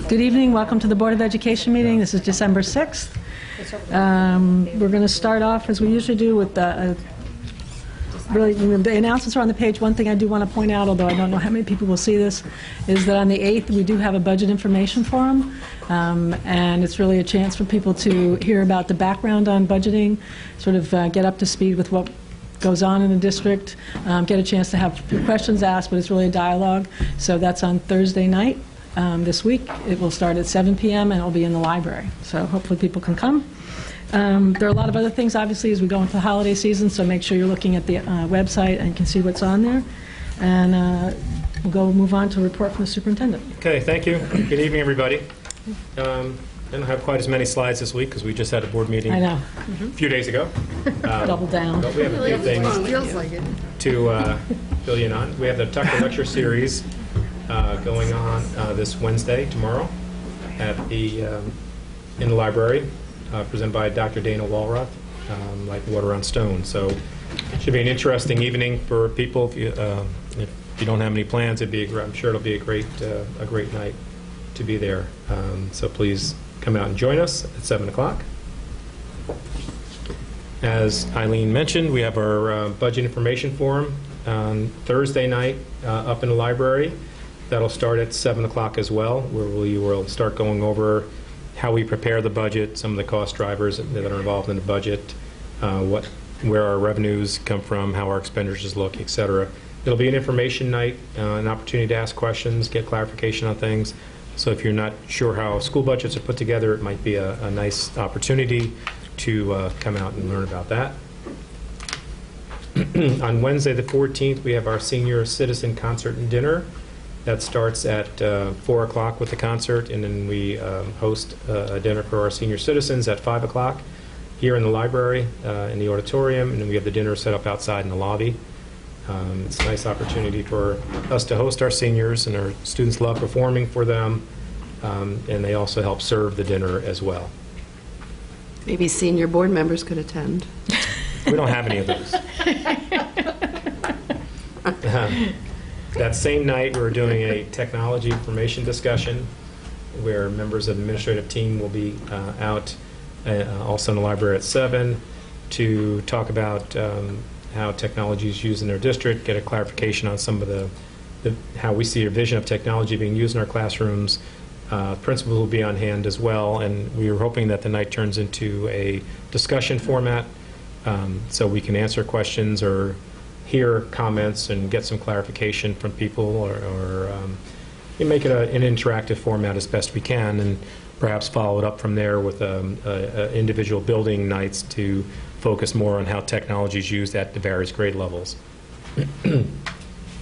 Good evening. Welcome to the Board of Education meeting. This is December 6th. We're going to start off, as we usually do, with really, the announcements are on the page. One thing I do want to point out, although I don't know how many people will see this, is that on the 8th we do have a budget information forum, and it's really a chance for people to hear about the background on budgeting, sort of get up to speed with what goes on in the district, get a chance to have questions asked, but it's really a dialogue. So that's on Thursday night this week. It will start at 7 p.m. and it will be in the library. So hopefully people can come. There are a lot of other things, obviously, as we go into the holiday season, so make sure you're looking at the website and can see what's on there. And we'll move on to a report from the superintendent. Okay, thank you. Good evening, everybody. I don't have quite as many slides this week because we just had a board meeting a few days ago. Double down. But we have a few things to fill you in on. We have the Tucker Lecture Series going on this Wednesday, tomorrow, at in the library, presented by Dr. Dana Walrath, like Water on Stone. So it should be an interesting evening for people. If you don't have any plans, I'm sure it'll be a great night to be there. So please come out and join us at 7 o'clock. As Eileen mentioned, we have our budget information forum on Thursday night up in the library. That'll start at 7 o'clock as well, where we will start going over how we prepare the budget, some of the cost drivers that are involved in the budget, where our revenues come from, how our expenditures look, etc. It'll be an information night, an opportunity to ask questions, get clarification on things. So if you're not sure how school budgets are put together, it might be a nice opportunity to come out and learn about that. On Wednesday the 14th, we have our senior citizen concert and dinner. That starts at 4 o'clock with the concert, and then we host a dinner for our senior citizens at 5 o'clock here in the library, in the auditorium, and then we have the dinner set up outside in the lobby. It's a nice opportunity for us to host our seniors, and our students love performing for them, and they also help serve the dinner as well. Maybe senior board members could attend. We don't have any of those. That same night, we're doing a technology information discussion where members of the administrative team will be out also in the library at 7 to talk about how technology is used in their district, get a clarification on some of how we see a vision of technology being used in our classrooms. Principals will be on hand as well, and we are hoping that the night turns into a discussion format so we can answer questions or hear comments and get some clarification from people, or make it an interactive format as best we can, and perhaps follow it up from there with individual building nights to focus more on how technology is used at the various grade levels. And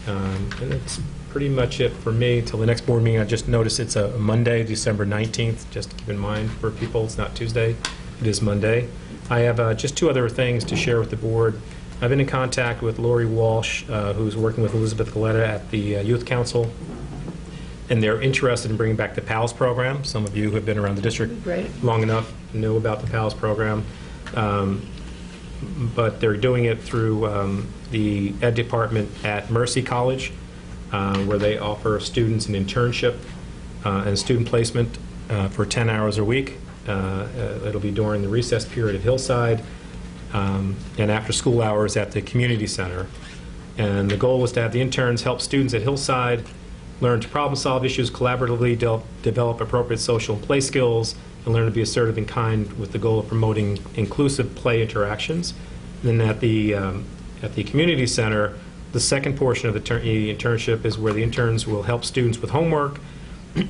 that's pretty much it for me until the next board meeting. I just noticed it's a Monday, December 19th. Just to keep in mind for people, it's not Tuesday. It is Monday. I have just two other things to share with the board. I've been in contact with Lori Walsh, who's working with Elizabeth Galetta at the Youth Council, and they're interested in bringing back the PALS program. Some of you who have been around the district long enough know about the PALS program. But they're doing it through the Ed Department at Mercy College, where they offer students an internship and student placement for 10 hours a week. It'll be during the recess period at Hillside and after school hours at the community center. And the goal was to have the interns help students at Hillside learn to problem solve issues collaboratively, develop appropriate social and play skills, and learn to be assertive and kind, with the goal of promoting inclusive play interactions. Then at the community center, the second portion of the internship is where the interns will help students with homework,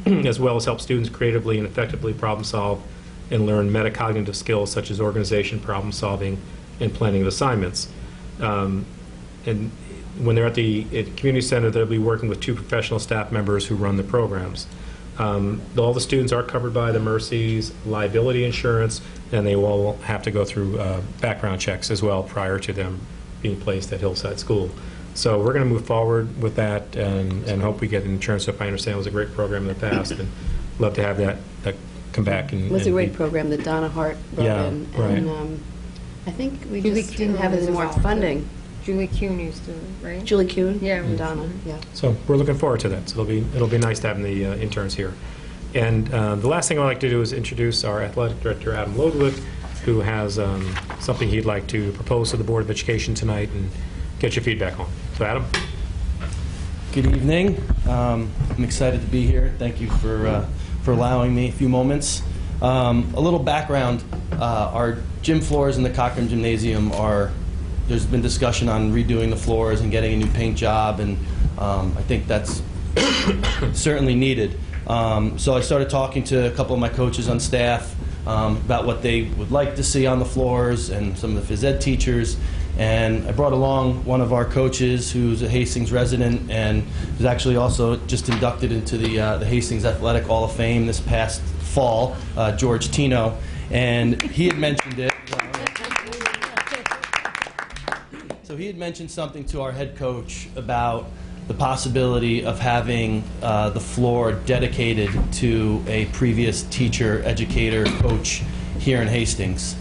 as well as help students creatively and effectively problem solve and learn metacognitive skills such as organization, problem solving, and planning of assignments. And when they're at the community center, they'll be working with 2 professional staff members who run the programs. All the students are covered by the Mercy's liability insurance, and they will have to go through background checks as well prior to them being placed at Hillside School. So we're going to move forward with that and hope we get an insurance. So if I understand, it was a great program in the past, and love to have that come back. It was a great program that Donna Hart brought in. Right. And I think we just didn't have any more funding. Julie Kuhn used to, right? Julie Kuhn? Yeah. And Donna, yeah. So we're looking forward to that. So it'll be nice to have the interns here. And the last thing I'd like to do is introduce our athletic director, Adam Lodwick, who has something he'd like to propose to the Board of Education tonight and get your feedback on. So, Adam? Good evening. I'm excited to be here. Thank you for allowing me a few moments. A little background. Our gym floors in the Cochran Gymnasium there's been discussion on redoing the floors and getting a new paint job, and I think that's certainly needed. So I started talking to a couple of my coaches on staff about what they would like to see on the floors and some of the phys ed teachers. And I brought along one of our coaches who's a Hastings resident and was actually also just inducted into the Hastings Athletic Hall of Fame this past fall, George Tino. And he had mentioned it. So he had mentioned something to our head coach about the possibility of having the floor dedicated to a previous teacher, educator, coach here in Hastings.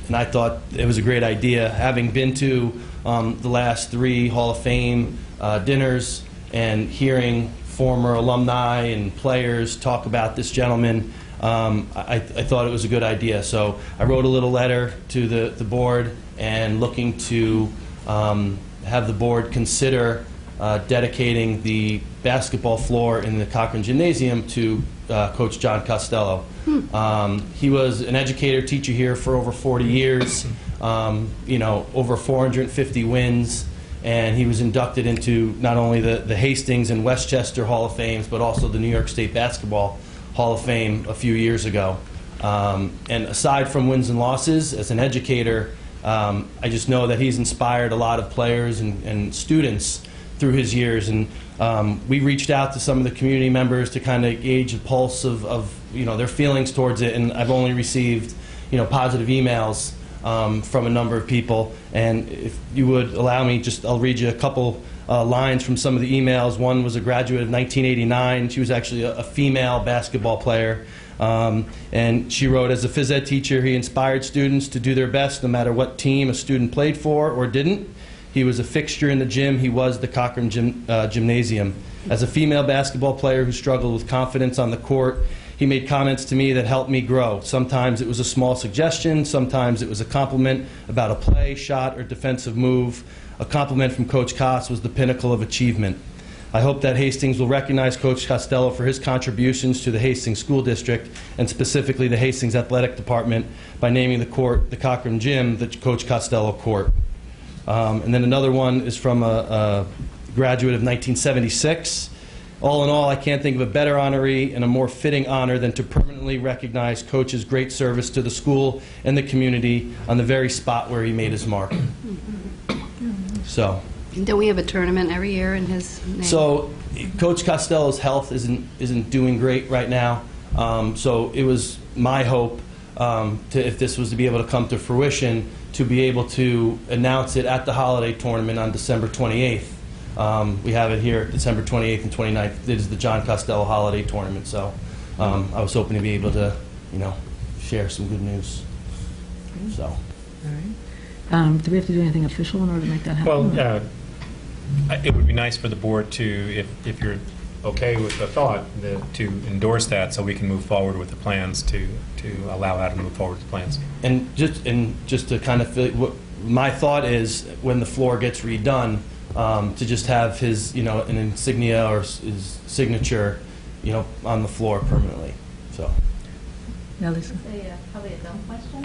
And I thought it was a great idea. Having been to the last 3 Hall of Fame dinners and hearing former alumni and players talk about this gentleman, I thought it was a good idea. So I wrote a little letter to the board and looking to have the board consider dedicating the basketball floor in the Cochran Gymnasium to Coach John Costello. He was an educator, teacher here for over 40 years, over 450 wins, and he was inducted into not only the Hastings and Westchester Hall of Fames, but also the New York State Basketball Hall of Fame a few years ago. And aside from wins and losses, as an educator, I just know that he's inspired a lot of players and students through his years, and we reached out to some of the community members to kind of gauge the pulse of their feelings towards it, and I've only received positive emails from a number of people. And if you would allow me, I'll read you a couple lines from some of the emails. One was a graduate of 1989. She was actually a female basketball player. And she wrote, as a phys ed teacher, he inspired students to do their best no matter what team a student played for or didn't. He was a fixture in the gym. He was the Cochran Gymnasium. As a female basketball player who struggled with confidence on the court, he made comments to me that helped me grow. Sometimes it was a small suggestion. Sometimes it was a compliment about a play, shot, or defensive move. A compliment from Coach Koss was the pinnacle of achievement. I hope that Hastings will recognize Coach Costello for his contributions to the Hastings School District, and specifically the Hastings Athletic Department, by naming the court, the Cochran Gym, the Coach Costello Court. And then another one is from a graduate of 1976. All in all, I can't think of a better honoree and a more fitting honor than to permanently recognize Coach's great service to the school and the community on the very spot where he made his mark. So. Don't we have a tournament every year in his name? So, Coach Costello's health isn't doing great right now. So it was my hope, if this was to be able to come to fruition, to be able to announce it at the holiday tournament on December 28th. We have it here, December 28th and 29th. It is the John Costello Holiday Tournament. So I was hoping to be able to, share some good news. So. All right. Do we have to do anything official in order to make that happen? Well, it would be nice for the board to, if you're okay with the thought, to endorse that so we can move forward with the plans to allow Adam to move forward with the plans. And just to kind of feel, what my thought is, when the floor gets redone, to just have his, an insignia or his signature, on the floor permanently. So. Yeah, Lisa. Probably a dumb question.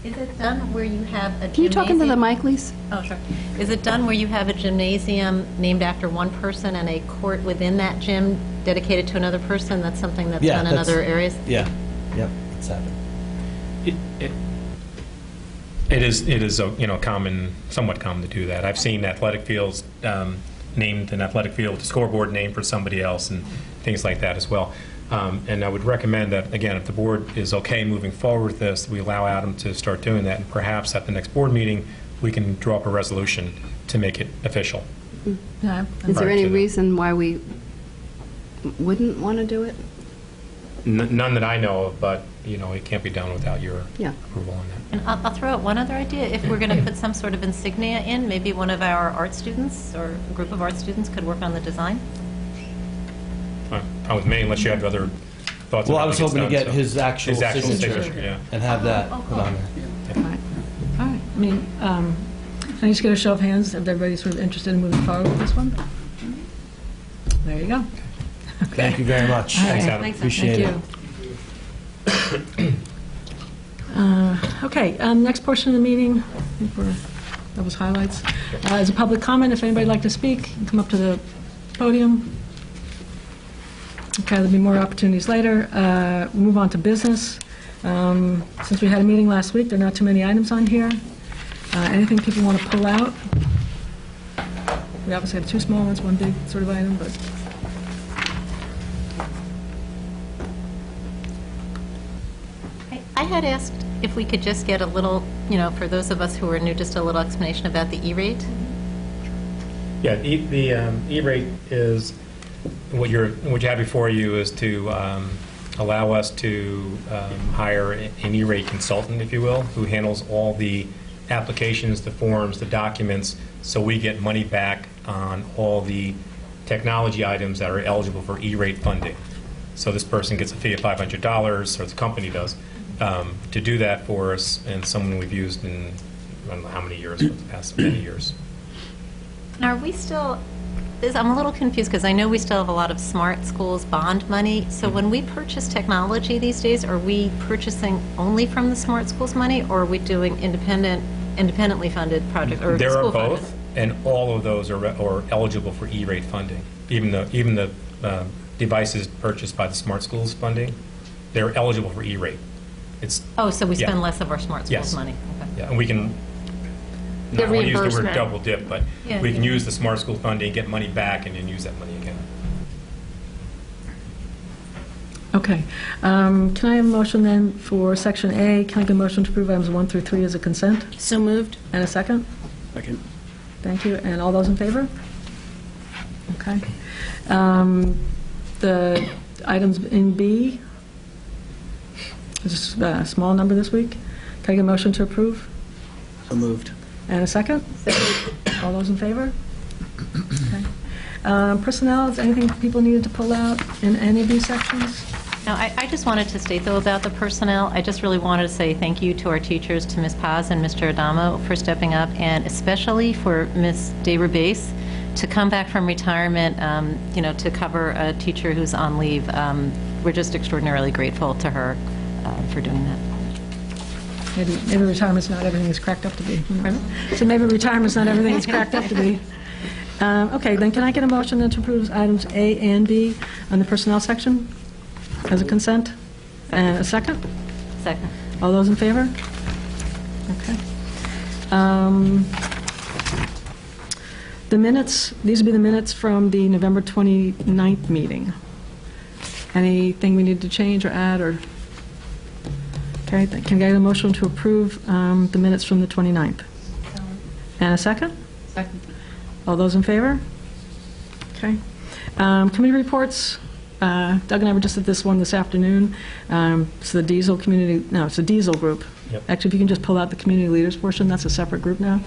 Is it done where you have a gymnasium? Can you talk into the mic, please? Oh, sure. Is it done where you have a gymnasium named after one person and a court within that gym dedicated to another person? That's something that's done in other areas? Yeah. Yep. It's happened. It is somewhat common to do that. I've seen athletic fields named an athletic field scoreboard named for somebody else and things like that as well. And I would recommend that, again, if the board is okay moving forward with this, we allow Adam to start doing that, and perhaps at the next board meeting we can draw up a resolution to make it official. Yeah. Is there any reason why we wouldn't want to do it? None that I know of, but it can't be done without your approval on that. And I'll throw out one other idea. If we're going to put some sort of insignia in, maybe one of our art students or a group of art students could work on the design. Fine. with me, unless you have other thoughts. Well, on I how was it gets hoping to done, get so. his actual signature Yeah. and have that put on there. All right. All right. I mean, can I just get a show of hands if everybody's sort of interested in moving forward with this one? There you go. Thank you very much. All right. Thanks, Adam. Appreciate it. Thank you. Okay, next portion of the meeting, I think that was highlights, is a public comment. If anybody would like to speak, you can come up to the podium. Okay, there'll be more opportunities later. We'll move on to business. Since we had a meeting last week, there are not too many items on here. Anything people want to pull out? We obviously have two small ones, one big sort of item, but... I had asked if we could just get a little, for those of us who are new, just a little explanation about the E-rate. Yeah, the E-rate is, what you have before you is to allow us to hire an E-rate consultant, if you will, who handles all the applications, the forms, the documents, so we get money back on all the technology items that are eligible for E-rate funding. So this person gets a fee of $500, or the company does, to do that for us, and someone we've used in, I don't know how many years, but the past many years. Are we still, I'm a little confused because I know we still have a lot of smart schools bond money. So when we purchase technology these days, are we purchasing only from the smart schools money, or are we doing independently funded projects or There are school funded? both, and all of those are eligible for E-rate funding. Even the devices purchased by the smart schools funding, they're eligible for E-rate. Oh, so we Yeah. spend less of our smart schools Yes. money. Okay. Yeah, and we can, The not want to use the word reimbursement. double dip, but Yeah, we can yeah. use the smart school funding, get money back, and then use that money again. Okay. Can I have a motion then for Section A? Can I get a motion to approve items 1 through 3 as a consent? So moved. And a second? Second. Thank you. And all those in favor? Okay. The items in B, is a small number this week. Can I get a motion to approve? So moved. And a second? All those in favor? Okay. Personnel, is there anything people needed to pull out in any of these sections? Now, I just wanted to state, though, about the personnel, I just really wanted to say thank you to our teachers, to Ms. Paz and Mr. Adamo for stepping up, and especially for Ms. DeRubase to come back from retirement, to cover a teacher who's on leave. We're just extraordinarily grateful to her for doing that. Maybe retirement's not everything it's cracked up to be. You know? So maybe retirement's not everything it's cracked up to be. Okay, then can I get a motion then to approve items A and B on the personnel section as a consent? And a second? Second. All those in favor? Okay. The minutes, these would be the minutes from the November 29th meeting. Anything we need to change or add, or? Okay, then can I get a motion to approve the minutes from the 29th? And a second? Second. All those in favor? Okay. Committee reports. Doug and I were just at this one this afternoon. It's the Diesel Community, no, it's the Diesel group. Yep. Actually, if you can just pull out the community leaders portion, that's a separate group now.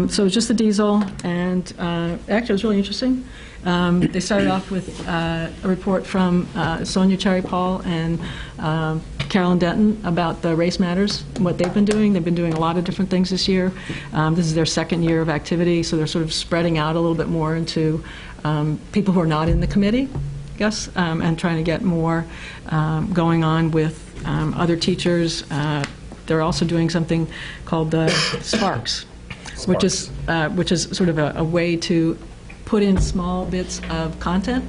So it's just the Diesel, and actually it was really interesting. They started off with a report from Sonia Cherry-Paul and Carolyn Denton about the Race Matters and what they've been doing. They've been doing a lot of different things this year. This is their second year of activity, so they're sort of spreading out a little bit more into people who are not in the committee, I guess, and trying to get more going on with other teachers. They're also doing something called the Sparks, which is sort of a way to put in small bits of content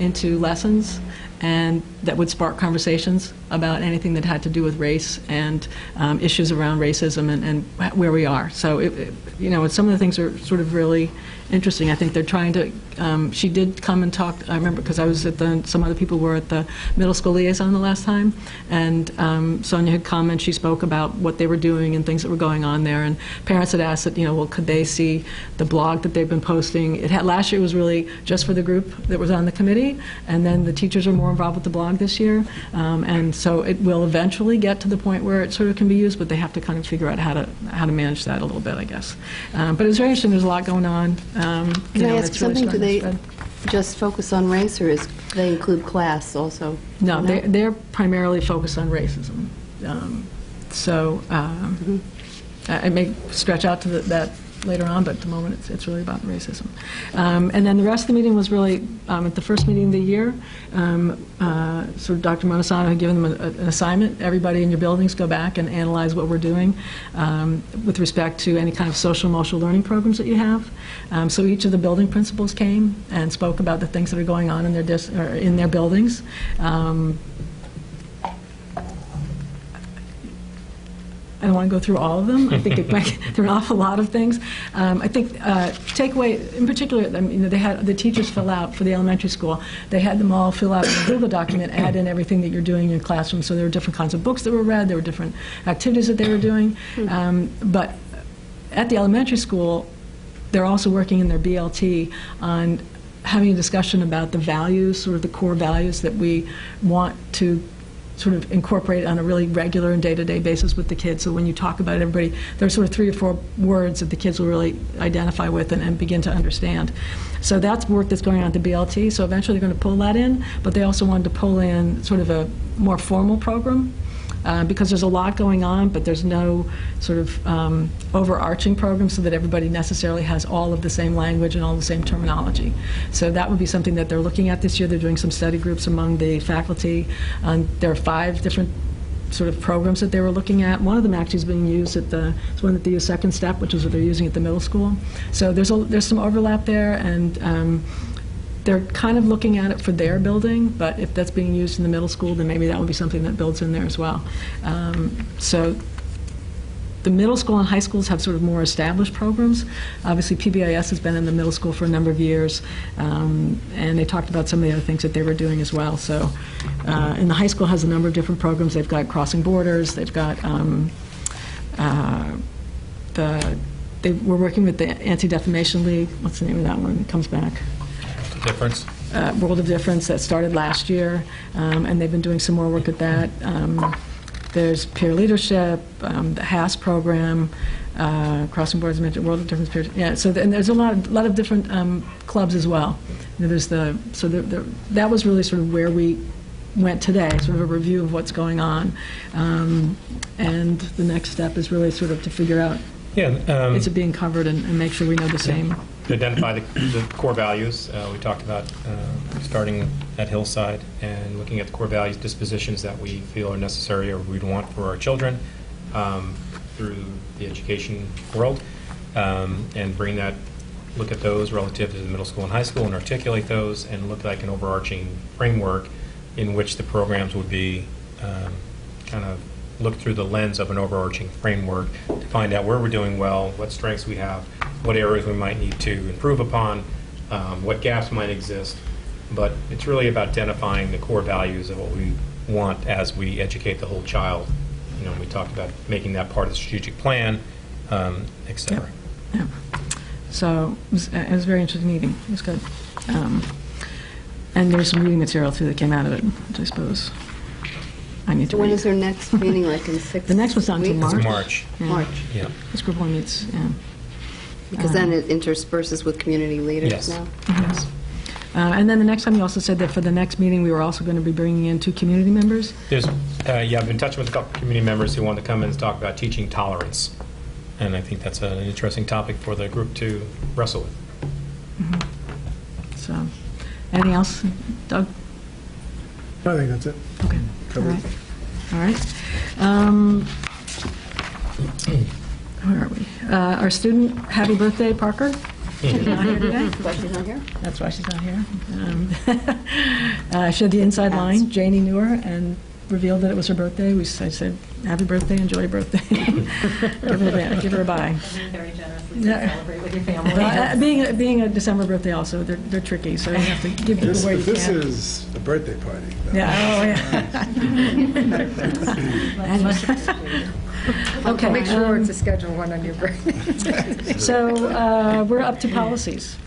into lessons, and that would spark conversations about anything that had to do with race and issues around racism and where we are. So, some of the things are sort of really interesting. I think they're trying to, she did come and talk, I remember, because I was at some other people were at the middle school liaison the last time, and Sonia had come and she spoke about what they were doing and things that were going on there, and parents had asked that, could they see the blog that they've been posting. Last year was really just for the group that was on the committee, and then the teachers are more involved with the blog this year, and so it will eventually get to the point where it sort of can be used, but they have to kind of figure out how to manage that a little bit, I guess. But it's very interesting. There's a lot going on. Can I ask something? Do they just focus on race, or they include class also? No, they're primarily focused on racism. I may stretch out to that later on, but at the moment it's really about racism. And then the rest of the meeting was really, at the first meeting of the year, sort of Dr. Montesano had given them an assignment. Everybody in your buildings go back and analyze what we're doing with respect to any kind of social emotional learning programs that you have. So each of the building principals came and spoke about the things that are going on in their buildings. I don't want to go through all of them. I think there are an awful lot of things. I think takeaway, in particular, I mean, they had the teachers fill out for the elementary school. They had them all fill out a Google document, add in everything that you're doing in your classroom. So there were different kinds of books that were read. There were different activities that they were doing. But at the elementary school, they're also working in their BLT on having a discussion about the values, sort of the core values that we want to sort of incorporate on a really regular and day-to-day basis with the kids. So when you talk about it, everybody, there's sort of 3 or 4 words that the kids will really identify with and begin to understand. So that's work that's going on at the BLT. So eventually they're going to pull that in, but they also wanted to pull in sort of a more formal program because there's a lot going on, but there's no sort of overarching program so that everybody necessarily has all of the same language and all the same terminology. So that would be something that they're looking at this year. They're doing some study groups among the faculty. There are 5 different sort of programs that they were looking at. One of them actually is being used at it's one that they use Second Step, which is what they're using at the middle school. So there's some overlap there, and they're kind of looking at it for their building, but if that's being used in the middle school, then maybe that would be something that builds in there as well. So the middle school and high schools have sort of more established programs. Obviously, PBIS has been in the middle school for a number of years, and they talked about some of the other things that they were doing as well. So, and the high school has a number of different programs. They've got Crossing Borders. They've got we're working with the Anti-Defamation League. What's the name of that one? It comes back. Difference? World of Difference, that started last year, and they've been doing some more work at that. There's peer leadership, the HAS program, Crossing Borders, World of Difference, peer, yeah. So and there's a lot of different clubs as well. There's that was really sort of where we went today, sort of a review of what's going on, and the next step is really sort of to figure out is it being covered and make sure we know the same. To identify the core values. We talked about starting at Hillside and looking at the core values, dispositions that we feel are necessary or we'd want for our children through the education world, and look at those relative to the middle school and high school and articulate those and look like an overarching framework in which the programs would be kind of look through the lens of an overarching framework to find out where we're doing well, what strengths we have, what areas we might need to improve upon, what gaps might exist. But it's really about identifying the core values of what we want as we educate the whole child. You know, we talked about making that part of the strategic plan, et cetera. Yeah. So it was a very interesting meeting. It was good. And there's some reading material, too, that came out of it, which I suppose I need to When read. is their next meeting, like in 6 The next one's not until weeks? March. March. Yeah. March. Yeah. This group only meets, yeah. Because then it intersperses with community leaders Yes. now. Yes. And then the next time, you also said that for the next meeting, we were also going to be bringing in 2 community members. I've been in touch with a couple community members who want to come in and talk about teaching tolerance. And I think that's an interesting topic for the group to wrestle with. So, anything else, Doug? I think that's it. Okay. Covered. All right. Where are we? Our student, happy birthday, Parker. She's not here today. But she's not here? That's why she's not here. She had the inside line. Janie knew her and revealed that it was her birthday. I said, happy birthday, enjoy your birthday. give her a bye. Very generously Yeah. celebrate with your family. Being a December birthday also, they're tricky, so you have to give people where you can. This is a birthday party. Yeah, Okay. Make sure it's a schedule one on your birthday. So we're up to policies.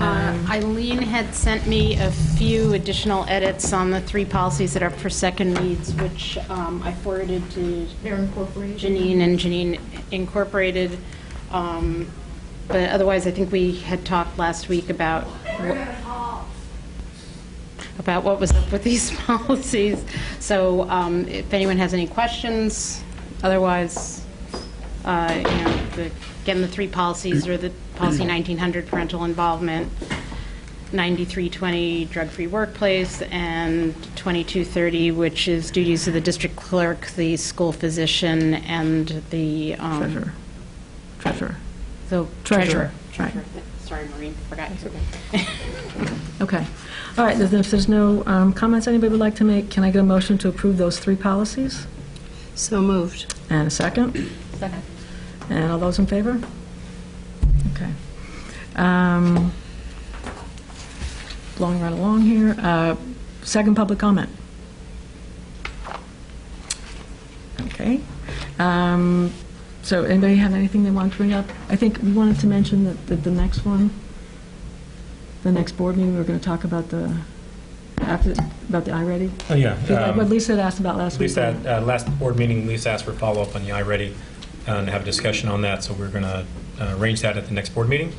Eileen had sent me a few additional edits on the 3 policies that are for second reads, which I forwarded to Janine, and Janine incorporated. But otherwise, I think we had talked last week about about what was up with these policies. So if anyone has any questions, otherwise, again, the three policies are the policy 1900, parental involvement, 9320, drug-free workplace, and 2230, which is duties of the district clerk, the school physician, and the Treasurer. So Treasurer. Right. Sorry, Maureen, forgot. Okay. All right, if there's no comments anybody would like to make, can I get a motion to approve those three policies? So moved. And a second? Second. And all those in favor? Okay. Blowing right along here. Second public comment. Okay. So anybody have anything they want to bring up? I think we wanted to mention that the next one, the next board meeting, we were going to talk about the iReady. Oh, yeah. What Lisa had asked about last week. Lisa, last board meeting, Lisa asked for follow-up on the iReady and have a discussion on that, so we're going to arrange that at the next board meeting.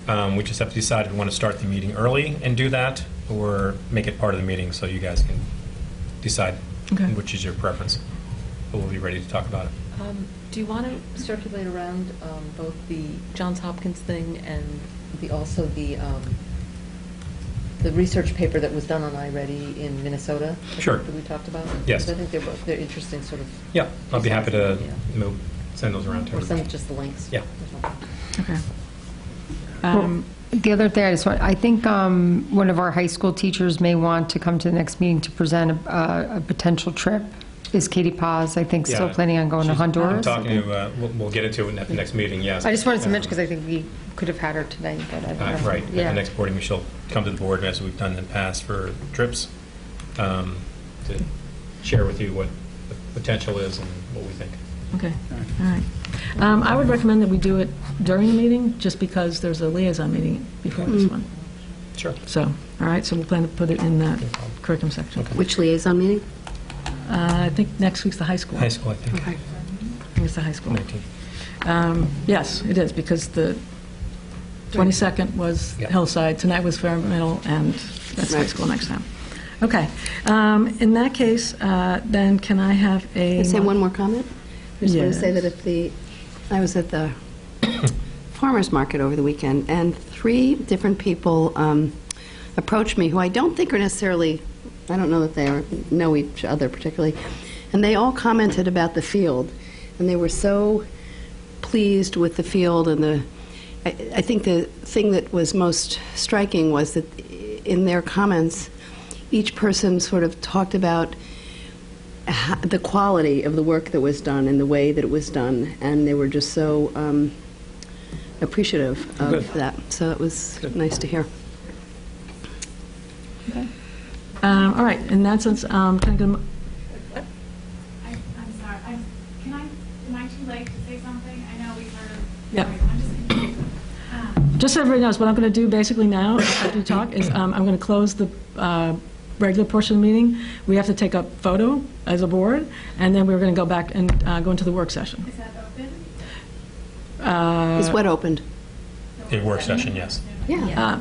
We just have to decide if we want to start the meeting early and do that, or make it part of the meeting so you guys can decide which is your preference. But we'll be ready to talk about it. Do you want to circulate around both the Johns Hopkins thing and also the research paper that was done on iReady in Minnesota? Sure. That we talked about? Yes. I think they're interesting sort of... Yeah, I'll be happy to Yeah. send those around to Or everybody. send just the links. Yeah. Okay. The other thing I think one of our high school teachers may want to come to the next meeting to present a potential trip. Is Katie Paz, I think, still Yeah. planning on going to I'm Honduras? talking to, we'll get into it at the next meeting, yes. I just wanted to mention, because I think we could have had her today, but I don't know. Right, at Yeah. the next board meeting, she'll come to the board, as we've done in the past for trips, to share with you what the potential is and what we think. Okay, all right. I would recommend that we do it during the meeting, just because there's a liaison meeting before this one. Sure. So, all right, so we'll plan to put it in that curriculum section. Which liaison meeting? I think next week's the high school. High school, I think. I think it's the high school. 19. Yes, it is, because the 22nd was Yeah. Hillside, tonight was Fair Middle, and that's high Right. school next time. Okay. In that case, then can I have a... Can I say one more comment? I just want Yes. to say that I was at the farmer's market over the weekend, and 3 different people approached me who I don't think are necessarily, I don't know that they know each other particularly, and they all commented about the field, and they were so pleased with the field, and I think the thing that was most striking was that in their comments, each person sort of talked about the quality of the work that was done and the way that it was done, and they were just so appreciative of Good. that. So it was nice to hear. Okay. All right, in that sense, can I get a... I'm sorry. Am I too late to say something? I know we've heard of... Yeah. I'm just... Just so everybody knows, what I'm going to do basically now, after you talk, is I'm going to close the regular portion of the meeting. We have to take a photo as a board, and then we're going to go back and go into the work session. Is that open? Is what opened? The work session, yes. Yeah.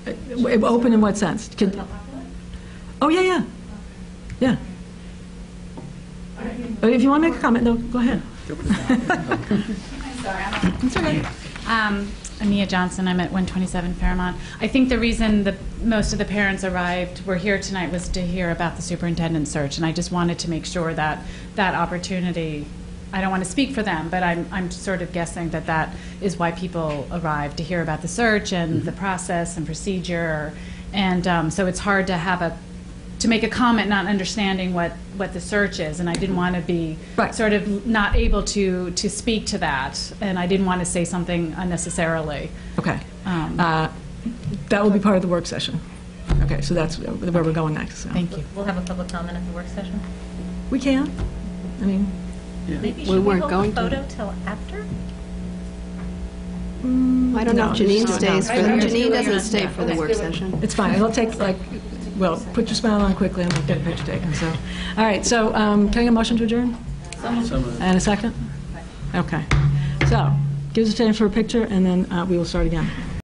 Open in what sense? Oh, yeah. Yeah. If you want to make a comment, no, go ahead. I'm sorry. It's okay. Ania Johnson, I'm at 127 Fairmont. I think the reason that most of the parents were here tonight was to hear about the superintendent search, and I just wanted to make sure that that opportunity, I don't want to speak for them, but I'm sort of guessing that that is why people arrived, to hear about the search and the process and procedure, and so it's hard to make a comment not understanding what the search is, and I didn't want to be Right. sort of not able to speak to that, and I didn't want to say something unnecessarily. Okay. That will be part of the work session. Okay, so that's where we're going next. So. Thank you. We'll have a public comment at the work session. We can. I mean, Maybe We should we weren't hold going the to. photo till after? I don't know if No, Janine no, stays no. for I'm the, just Janine doing doesn't it. stay for the work session. it's fine. It'll take well, put your smile on quickly and we'll get a picture taken. So, all right. So, can I get a motion to adjourn? And a second? Okay. So, give us a chance for a picture, and then we will start again.